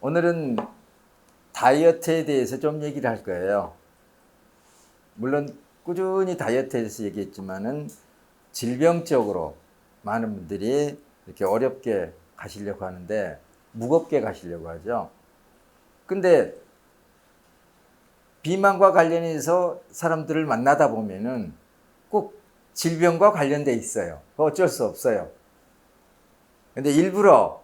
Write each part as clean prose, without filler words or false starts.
오늘은 다이어트에 대해서 좀 얘기를 할 거예요. 물론 꾸준히 다이어트에 대해서 얘기했지만은 질병적으로 많은 분들이 이렇게 어렵게 가시려고 하는데 무겁게 가시려고 하죠. 근데 비만과 관련해서 사람들을 만나다 보면은 꼭 질병과 관련돼 있어요. 어쩔 수 없어요. 근데 일부러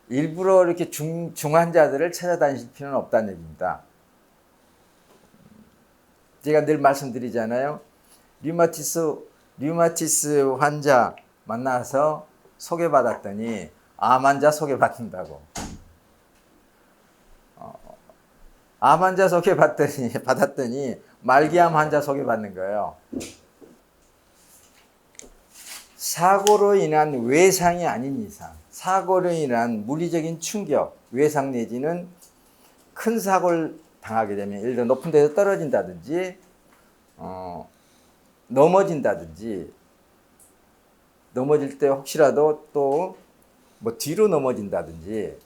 이렇게 중환자들을 찾아다니실 필요는 없다는 얘기입니다. 제가 늘 말씀드리잖아요. 류마티스 환자 만나서 소개받았더니 암 환자 소개받는다고. 암 환자 받았더니 말기암 환자 소개받는 거예요. 사고로 인한 외상이 아닌 이상, 사고로 인한 물리적인 충격, 외상 내지는 큰 사고를 당하게 되면 예를 들어 높은 데서 떨어진다든지 넘어진다든지 넘어질 때 혹시라도 또 뭐 뒤로 넘어진다든지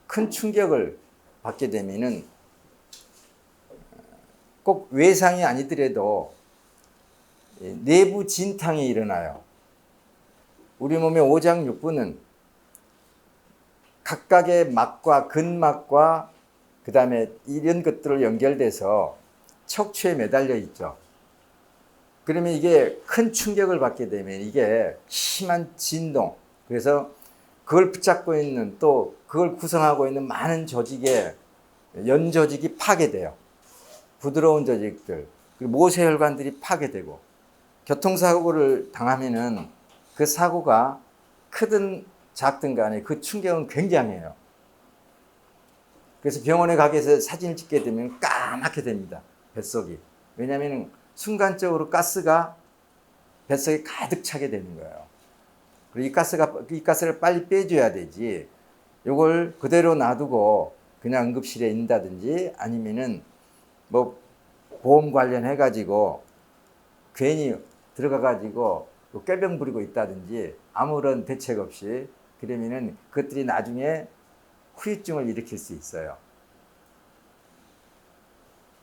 큰 충격을 받게 되면은 꼭 외상이 아니더라도 내부 진탕이 일어나요. 우리 몸의 오장육부는 각각의 막과 근막과 그 다음에 이런 것들을 연결돼서 척추에 매달려 있죠. 그러면 이게 큰 충격을 받게 되면 이게 심한 진동, 그래서 그걸 붙잡고 있는 또 그걸 구성하고 있는 많은 조직의 연조직이 파괴돼요. 부드러운 조직들, 그리고 모세혈관들이 파괴되고 교통사고를 당하면은 그 사고가 크든 작든 간에 그 충격은 굉장해요. 그래서 병원에 가게 해서 사진을 찍게 되면 까맣게 됩니다. 뱃속이. 왜냐하면 순간적으로 가스가 뱃속에 가득 차게 되는 거예요. 그리고 이 가스를 빨리 빼줘야 되지. 이걸 그대로 놔두고 그냥 응급실에 있는다든지 아니면은 뭐 보험 관련해 가지고 괜히 들어가 가지고 꾀병 부리고 있다든지 아무런 대책 없이 그러면은 그것들이 나중에 후유증을 일으킬 수 있어요.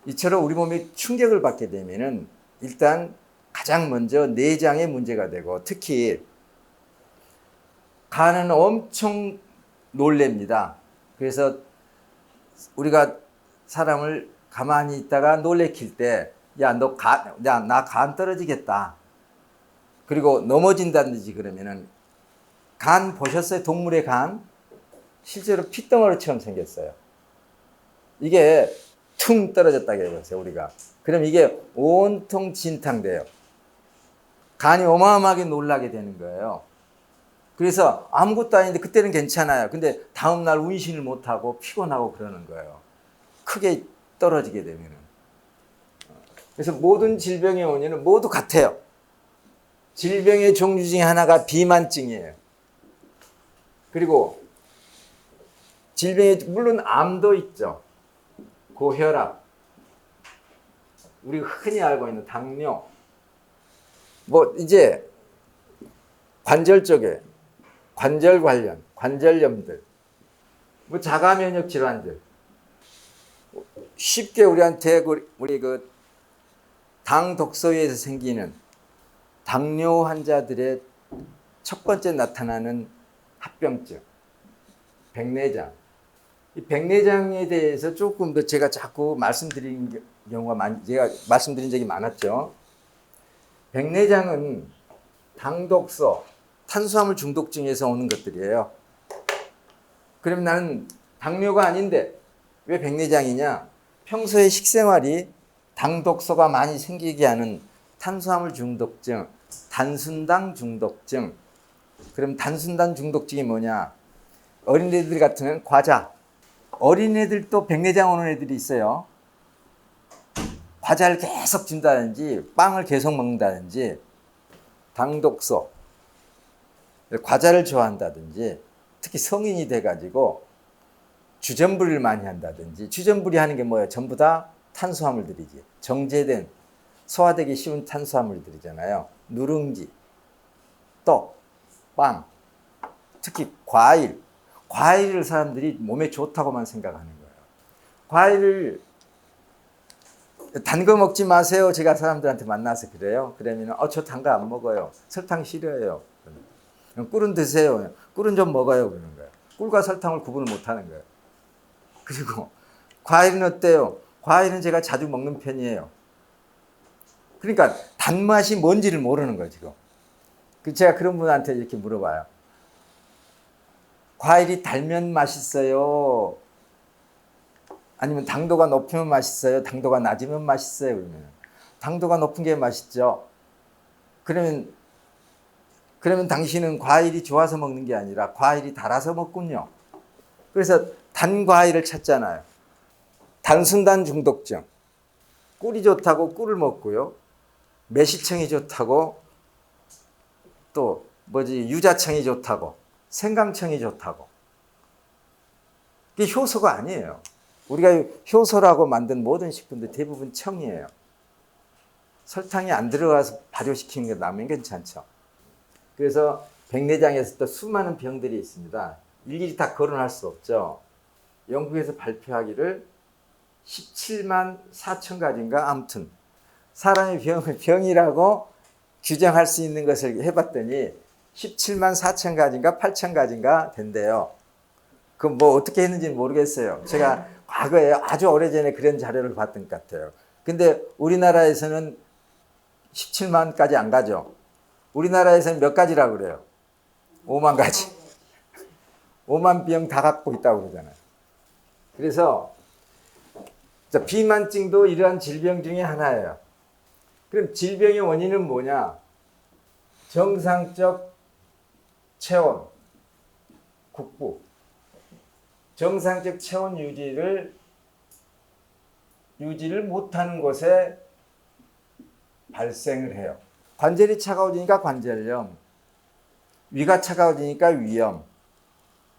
이처럼 우리 몸이 충격을 받게 되면은 일단 가장 먼저 내장에 문제가 되고 특히 간은 엄청 놀랍니다. 그래서 우리가 사람을 가만히 있다가 놀래킬 때, 나 간 떨어지겠다. 그리고 넘어진다든지 그러면은 간 보셨어요? 동물의 간? 실제로 핏덩어리처럼 생겼어요. 이게 퉁 떨어졌다고 해보세요, 우리가. 그럼 이게 온통 진탕돼요. 간이 어마어마하게 놀라게 되는 거예요. 그래서 아무것도 아닌데 그때는 괜찮아요. 근데 다음날 운신을 못하고 피곤하고 그러는 거예요. 크게 떨어지게 되면은. 그래서 모든 질병의 원인은 모두 같아요. 질병의 종류 중에 하나가 비만증이에요. 그리고 질병에 물론 암도 있죠. 고혈압, 우리가 흔히 알고 있는 당뇨, 뭐 이제 관절 쪽에 관절 관련, 관절염들, 뭐 자가 면역 질환들 쉽게 우리한테 우리 그 당 독소에서 생기는 당뇨 환자들의 첫 번째 나타나는 합병증, 백내장. 이 백내장에 대해서 조금 더 제가 자꾸 말씀드린 경우가 제가 말씀드린 적이 많았죠. 백내장은 당독소, 탄수화물 중독증에서 오는 것들이에요. 그럼 나는 당뇨가 아닌데 왜 백내장이냐? 평소에 식생활이 당독소가 많이 생기게 하는 탄수화물 중독증, 단순당 중독증. 그럼 단순당 중독증이 뭐냐? 어린애들 같은 과자. 어린애들도 백내장 오는 애들이 있어요. 과자를 계속 준다든지 빵을 계속 먹는다든지 당독소, 과자를 좋아한다든지 특히 성인이 돼가지고 주전부리를 많이 한다든지 주전부리 하는 게 뭐예요? 전부 다 탄수화물들이지. 정제된 소화되기 쉬운 탄수화물들이잖아요. 누룽지, 떡, 빵, 특히 과일. 과일을 사람들이 몸에 좋다고만 생각하는 거예요. 과일을 단 거 먹지 마세요. 제가 사람들한테 만나서 그래요. 그러면 저 단 거 안 먹어요. 설탕 싫어해요. 꿀은 드세요. 꿀은 좀 먹어요. 그러는 거예요. 꿀과 설탕을 구분을 못 하는 거예요. 그리고 과일은 어때요? 과일은 제가 자주 먹는 편이에요. 그러니까 단맛이 뭔지를 모르는 거예요, 지금. 제가 그런 분한테 이렇게 물어봐요. 과일이 달면 맛있어요? 아니면 당도가 높으면 맛있어요? 당도가 낮으면 맛있어요? 그러면 당도가 높은 게 맛있죠. 그러면 당신은 과일이 좋아서 먹는 게 아니라 과일이 달아서 먹군요. 그래서 단 과일을 찾잖아요. 단순단 중독증. 꿀이 좋다고 꿀을 먹고요. 매실청이 좋다고 또 유자청이 좋다고 생강청이 좋다고. 이게 효소가 아니에요. 우리가 효소라고 만든 모든 식품들 대부분 청이에요. 설탕이 안 들어가서 발효시키는 게 나면 괜찮죠. 그래서 백내장에서 또 수많은 병들이 있습니다. 일일이 다 거론할 수 없죠. 영국에서 발표하기를 17만 4천 가지인가 아무튼 사람의 병이라고 규정할 수 있는 것을 해봤더니 17만 4천 가지인가 8천 가지인가 된대요. 그 어떻게 했는지는 모르겠어요. 제가 과거에 아주 오래전에 그런 자료를 봤던 것 같아요. 근데 우리나라에서는 17만까지 안 가죠. 우리나라에서는 몇 가지라고 그래요? 5만 가지. 5만 병 다 갖고 있다고 그러잖아요. 그래서 비만증도 이러한 질병 중에 하나예요. 그럼 질병의 원인은 뭐냐? 정상적 체온, 국부. 정상적 체온 유지를 못하는 곳에 발생을 해요. 관절이 차가워지니까 관절염, 위가 차가워지니까 위염,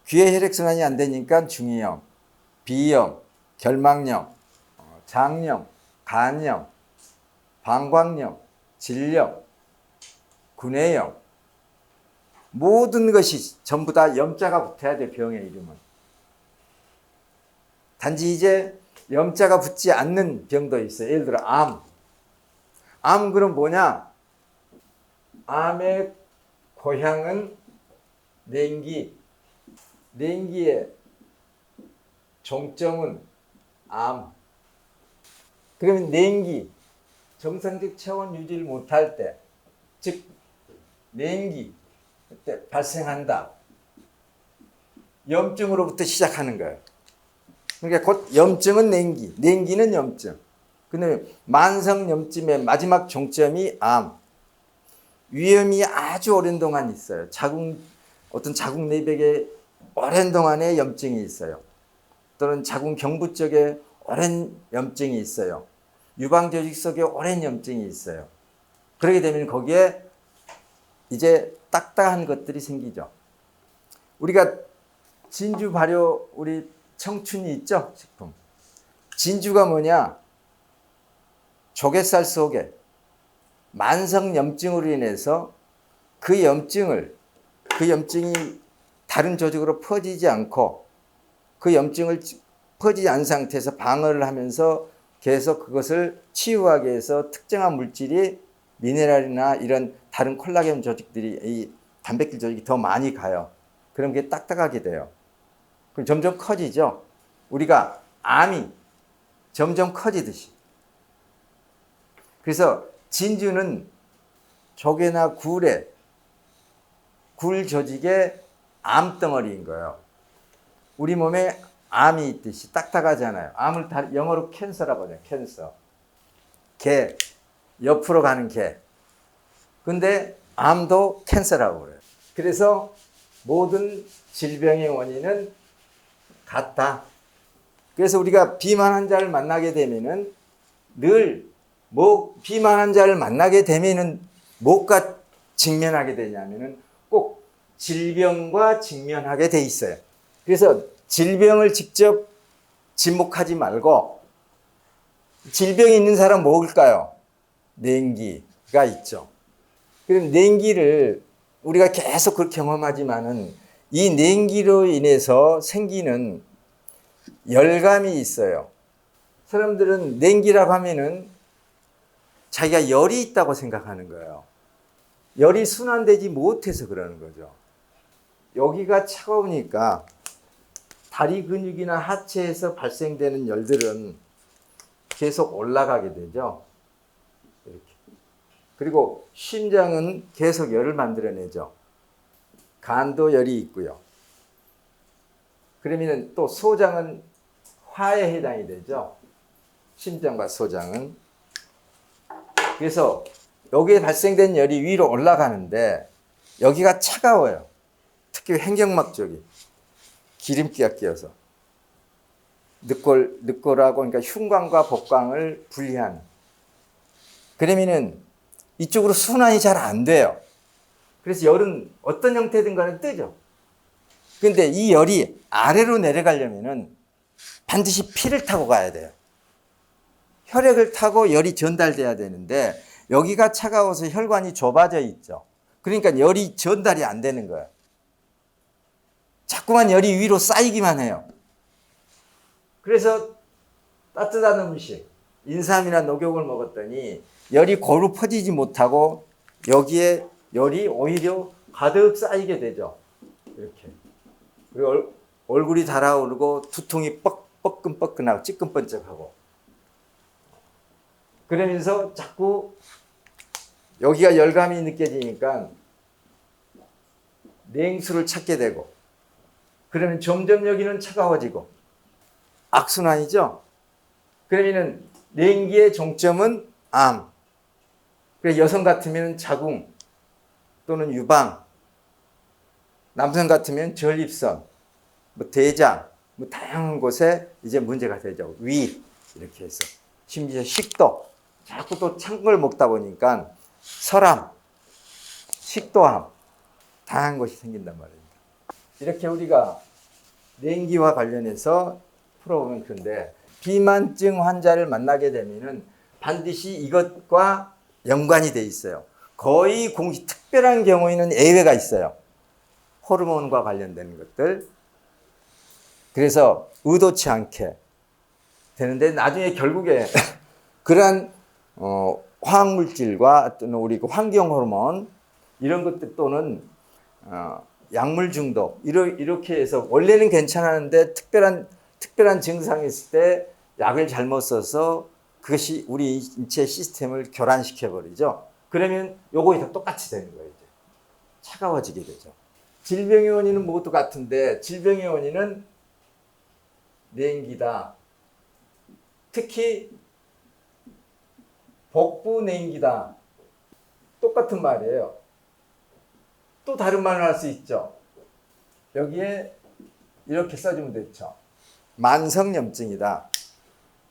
귀의 혈액순환이 안 되니까 중이염, 비염, 결막염, 장염, 간염, 방광염, 질염, 구내염, 모든 것이 전부 다 염자가 붙어야 돼, 병의 이름은. 단지 이제 염자가 붙지 않는 병도 있어요. 예를 들어 암. 암 그럼 뭐냐? 암의 고향은 냉기. 냉기의 종점은 암. 그러면 냉기, 정상적 체온 유지를 못할 때, 즉 냉기 그때 발생한다. 염증으로부터 시작하는 거예요. 그러니까 곧 염증은 냉기, 냉기는 염증. 근데 만성염증의 마지막 종점이 암. 위염이 아주 오랜 동안 있어요. 어떤 자궁 내벽에 오랜 동안의 염증이 있어요. 또는 자궁 경부 쪽에 오랜 염증이 있어요. 유방 조직 속에 오랜 염증이 있어요. 그렇게 되면 거기에 이제 딱딱한 것들이 생기죠. 우리가 진주 발효 우리 청춘이 있죠? 식품. 진주가 뭐냐? 조갯살 속에 만성 염증으로 인해서 그 염증이 다른 조직으로 퍼지지 않고 그 염증을 퍼지지 않은 상태에서 방어를 하면서 계속 그것을 치유하기 위해서 특정한 물질이 미네랄이나 이런 다른 콜라겐 조직들이 이 단백질 조직이 더 많이 가요. 그럼 그게 딱딱하게 돼요. 그럼 점점 커지죠. 우리가 암이 점점 커지듯이. 그래서 진주는 조개나 굴 조직의 암덩어리인 거예요. 우리 몸에 암이 있듯이 딱딱하잖아요. 암을 영어로 캔서라고 하죠. 캔서. 개, 옆으로 가는 개. 근데 암도 캔서라고 그래요. 그래서 모든 질병의 원인은 같다. 그래서 우리가 비만 환자를 만나게 되면은 비만 환자를 만나게 되면은 뭐가 직면하게 되냐면은 꼭 질병과 직면하게 돼 있어요. 그래서 질병을 직접 지목하지 말고 질병이 있는 사람 뭘까요? 냉기가 있죠. 그럼 냉기를 우리가 계속 그걸 경험하지만은 이 냉기로 인해서 생기는 열감이 있어요. 사람들은 냉기라고 하면은 자기가 열이 있다고 생각하는 거예요. 열이 순환되지 못해서 그러는 거죠. 여기가 차가우니까 다리 근육이나 하체에서 발생되는 열들은 계속 올라가게 되죠. 이렇게. 그리고 심장은 계속 열을 만들어내죠. 간도 열이 있고요. 그러면 또 소장은 화에 해당이 되죠. 심장과 소장은. 그래서 여기에 발생된 열이 위로 올라가는데 여기가 차가워요. 특히 횡격막 쪽이 기름기가 끼어서 늑골하고 그러니까 흉곽과 복강을 분리한. 그러면은 이쪽으로 순환이 잘 안 돼요. 그래서 열은 어떤 형태든 간에 뜨죠. 근데 이 열이 아래로 내려가려면은 반드시 피를 타고 가야 돼요. 혈액을 타고 열이 전달돼야 되는데 여기가 차가워서 혈관이 좁아져 있죠. 그러니까 열이 전달이 안 되는 거예요. 자꾸만 열이 위로 쌓이기만 해요. 그래서 따뜻한 음식, 인삼이나 녹용을 먹었더니 열이 고루 퍼지지 못하고 여기에 열이 오히려 가득 쌓이게 되죠. 이렇게. 그리고 얼굴이 달아오르고 두통이 뻐끔뻐끔하고 찌끔번쩍하고. 그러면서 자꾸 여기가 열감이 느껴지니까 냉수를 찾게 되고, 그러면 점점 여기는 차가워지고, 악순환이죠. 그러면은 냉기의 종점은 암. 그래서 여성 같으면 자궁 또는 유방, 남성 같으면 전립선, 뭐 대장, 뭐 다양한 곳에 이제 문제가 되죠. 위 이렇게 해서 심지어 식도, 자꾸 또 찬 걸 먹다 보니까 설암, 식도암, 다양한 것이 생긴단 말입니다. 이렇게 우리가 냉기와 관련해서 풀어보면 그런데 비만증 환자를 만나게 되면은 반드시 이것과 연관이 돼 있어요. 거의 특별한 경우에는 예외가 있어요. 호르몬과 관련된 것들. 그래서 의도치 않게 되는데 나중에 결국에 그러한 화학물질과 또는 우리 환경 호르몬 이런 것들 또는 약물 중독 이렇게 해서 원래는 괜찮았는데 특별한 증상이 있을 때 약을 잘못 써서 그것이 우리 인체 시스템을 교란시켜 버리죠. 그러면 요거 다 똑같이 되는 거예요. 이제 차가워지게 되죠. 질병의 원인은 모두 같은데 질병의 원인은 냉기다. 특히 복부 냉기다. 똑같은 말이에요. 또 다른 말을 할 수 있죠. 여기에 이렇게 써주면 되죠. 만성염증이다.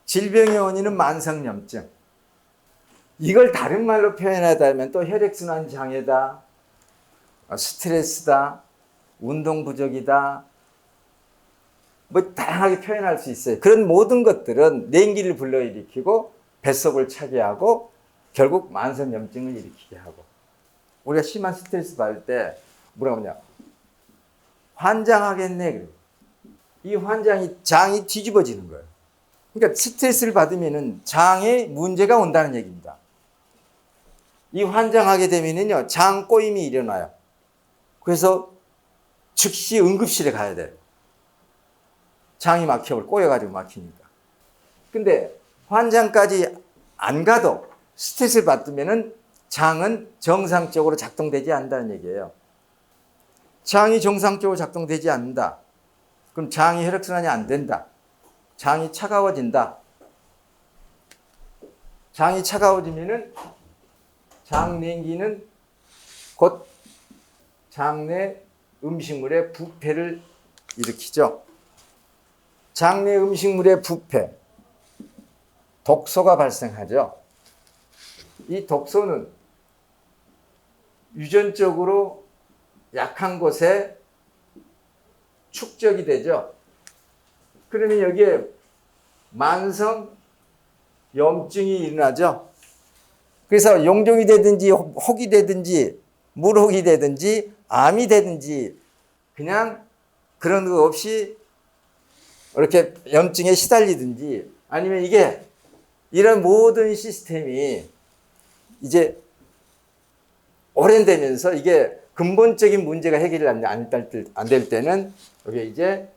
질병의 원인은 만성염증. 이걸 다른 말로 표현하자면 또 혈액순환 장애다, 스트레스다, 운동 부족이다, 뭐 다양하게 표현할 수 있어요. 그런 모든 것들은 냉기를 불러일으키고 뱃속을 차게 하고 결국 만성염증을 일으키게 하고. 우리가 심한 스트레스 받을 때 뭐라고 하냐, 환장하겠네. 이 환장이 장이 뒤집어지는 거예요. 그러니까 스트레스를 받으면은 장에 문제가 온다는 얘기입니다. 이 환장하게 되면은요, 장 꼬임이 일어나요. 그래서 즉시 응급실에 가야 돼요. 장이 막혀버려, 꼬여가지고 막히니까. 근데 환장까지 안 가도 스트레스를 받으면은 장은 정상적으로 작동되지 않는다는 얘기예요. 장이 정상적으로 작동되지 않는다. 그럼 장이 혈액순환이 안 된다. 장이 차가워진다. 장이 차가워지면은 장냉기는 곧 장내 음식물의 부패를 일으키죠. 장내 음식물의 부패, 독소가 발생하죠. 이 독소는 유전적으로 약한 곳에 축적이 되죠. 그러면 여기에 만성 염증이 일어나죠. 그래서 용종이 되든지 혹이 되든지 물혹이 되든지 암이 되든지 그냥 그런 거 없이 이렇게 염증에 시달리든지 아니면 이게 이런 모든 시스템이 이제 오랜되면서 이게 근본적인 문제가 해결이 안 될 때는 이게 이제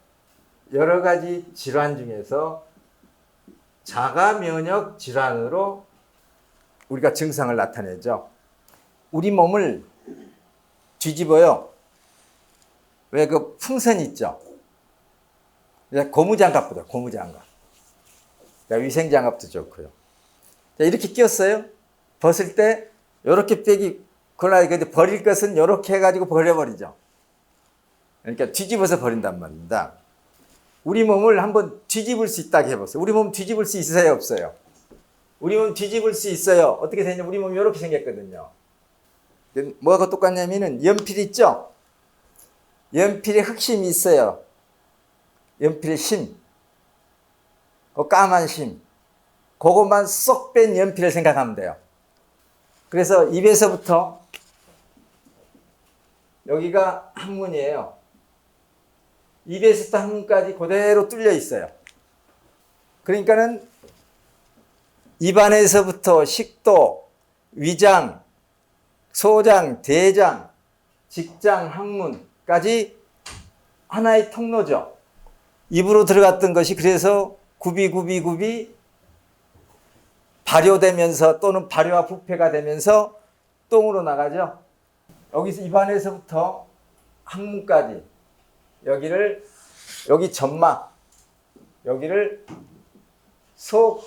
여러 가지 질환 중에서 자가 면역 질환으로 우리가 증상을 나타내죠. 우리 몸을 뒤집어요. 왜 그 풍선 있죠? 고무장갑보다 고무장갑. 위생장갑도 좋고요. 자, 이렇게 끼웠어요. 벗을 때 이렇게 빼기 그러나 근데 버릴 것은 이렇게 해가지고 버려버리죠. 그러니까 뒤집어서 버린단 말입니다. 우리 몸을 한번 뒤집을 수 있다고 해보세요. 우리 몸 뒤집을 수 있어요, 없어요? 우리 몸 뒤집을 수 있어요. 어떻게 되냐? 우리 몸이 이렇게 생겼거든요. 뭐가 똑같냐면은 연필 있죠? 연필에 흑심이 있어요. 연필의 심. 그 까만 심. 그것만 쏙 뺀 연필을 생각하면 돼요. 그래서 입에서부터 여기가 항문이에요. 입에서부터 항문까지 그대로 뚫려 있어요. 그러니까는 입안에서부터 식도, 위장, 소장, 대장, 직장, 항문까지 하나의 통로죠. 입으로 들어갔던 것이 그래서 굽이 발효되면서 또는 발효와 부패가 되면서 똥으로 나가죠. 여기서 입안에서부터 항문까지 여기 점막, 여기를 속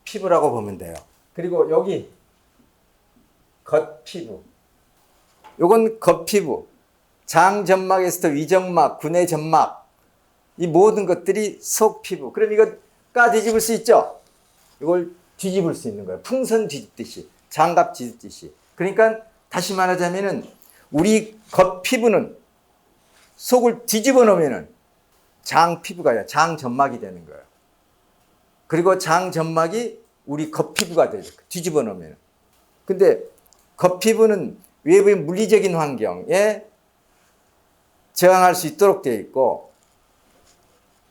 피부라고 보면 돼요. 그리고 여기 겉피부. 요건 겉피부. 장점막에서부터 위점막, 구내점막. 이 모든 것들이 속 피부. 그럼 이거 뒤집을 수 있죠? 이걸 뒤집을 수 있는 거예요. 풍선 뒤집듯이. 장갑 뒤집듯이. 그러니까 다시 말하자면은 우리 겉피부는 속을 뒤집어 놓으면은 장피부가 장점막이 되는 거예요. 그리고 장점막이 우리 겉피부가 되죠. 뒤집어 놓으면. 근데 겉피부는 외부의 물리적인 환경에 저항할 수 있도록 되어 있고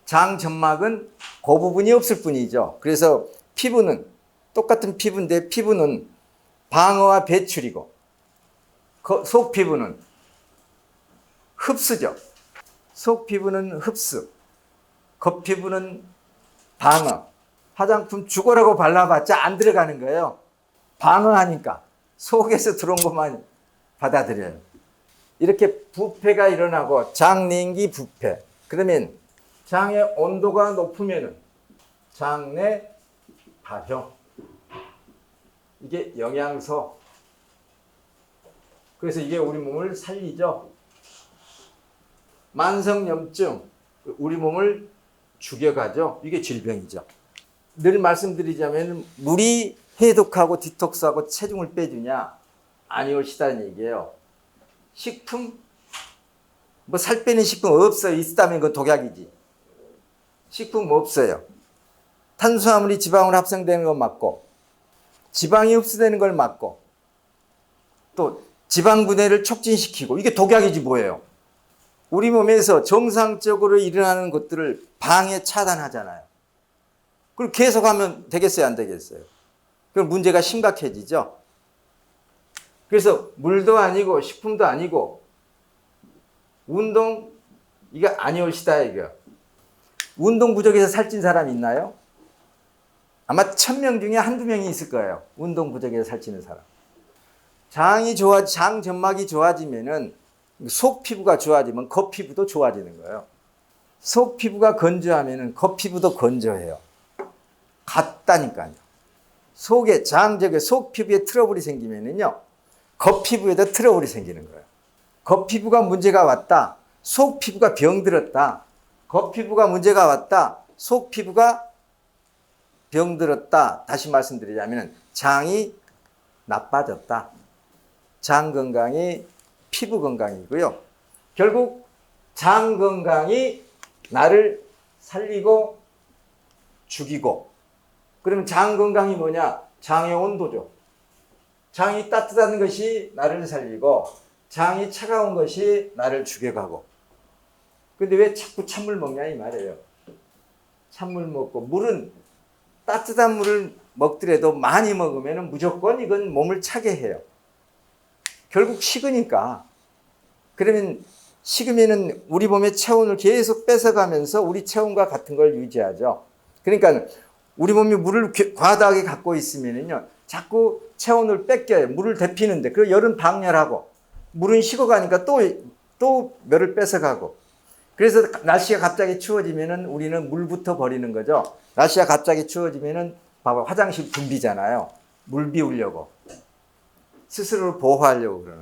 장점막은 그 부분이 없을 뿐이죠. 그래서 피부는 똑같은 피부인데 피부는 방어와 배출이고 속 피부는 흡수죠. 속 피부는 흡수, 겉 피부는 방어. 화장품 죽어라고 발라봤자 안 들어가는 거예요. 방어하니까 속에서 들어온 것만 받아들여요. 이렇게 부패가 일어나고 장내기 부패. 그러면 장의 온도가 높으면 장내 발효. 이게 영양소. 그래서 이게 우리 몸을 살리죠. 만성염증, 우리 몸을 죽여가죠. 이게 질병이죠. 늘 말씀드리자면 물이 해독하고 디톡스하고 체중을 빼주냐? 아니올시다는 얘기예요. 식품, 뭐 살 빼는 식품 없어요. 있다면 그건 독약이지. 식품 없어요. 탄수화물이 지방으로 합성되는 걸 막고 지방이 흡수되는 걸 막고 또 지방 분해를 촉진시키고 이게 독약이지 뭐예요. 우리 몸에서 정상적으로 일어나는 것들을 방해 차단하잖아요. 그걸 계속하면 되겠어요, 안 되겠어요? 그럼 문제가 심각해지죠. 그래서 물도 아니고 식품도 아니고 운동 이게 아니올시다 이거. 운동 부족해서 살찐 사람 있나요? 아마 1000명 중에 한두 명이 있을 거예요. 운동 부족해서 살찌는 사람. 장 점막이 좋아지면은 속 피부가 좋아지면 겉 피부도 좋아지는 거예요. 속 피부가 건조하면은 겉 피부도 건조해요. 같다니까요. 속에 속 피부에 트러블이 생기면은요. 겉 피부에도 트러블이 생기는 거예요. 겉 피부가 문제가 왔다. 속 피부가 병들었다. 겉 피부가 문제가 왔다. 속 피부가 병들었다. 다시 말씀드리자면 장이 나빠졌다. 장 건강이 피부 건강이고요. 결국 장 건강이 나를 살리고 죽이고. 그러면 장 건강이 뭐냐? 장의 온도죠. 장이 따뜻한 것이 나를 살리고 장이 차가운 것이 나를 죽여가고 근데 왜 자꾸 찬물 먹냐 이 말이에요. 찬물 먹고 물은 따뜻한 물을 먹더라도 많이 먹으면 무조건 이건 몸을 차게 해요. 결국 식으니까. 그러면 식으면은 우리 몸의 체온을 계속 뺏어가면서 우리 체온과 같은 걸 유지하죠. 그러니까 우리 몸이 물을 과다하게 갖고 있으면은요, 자꾸 체온을 뺏겨요. 물을 데피는데. 그리고 열은 방열하고, 물은 식어가니까 또 열을 뺏어가고. 그래서 날씨가 갑자기 추워지면은 우리는 물부터 버리는 거죠. 날씨가 갑자기 추워지면은 봐봐, 화장실 붐비잖아요. 물 비우려고. 스스로를 보호하려고 그러는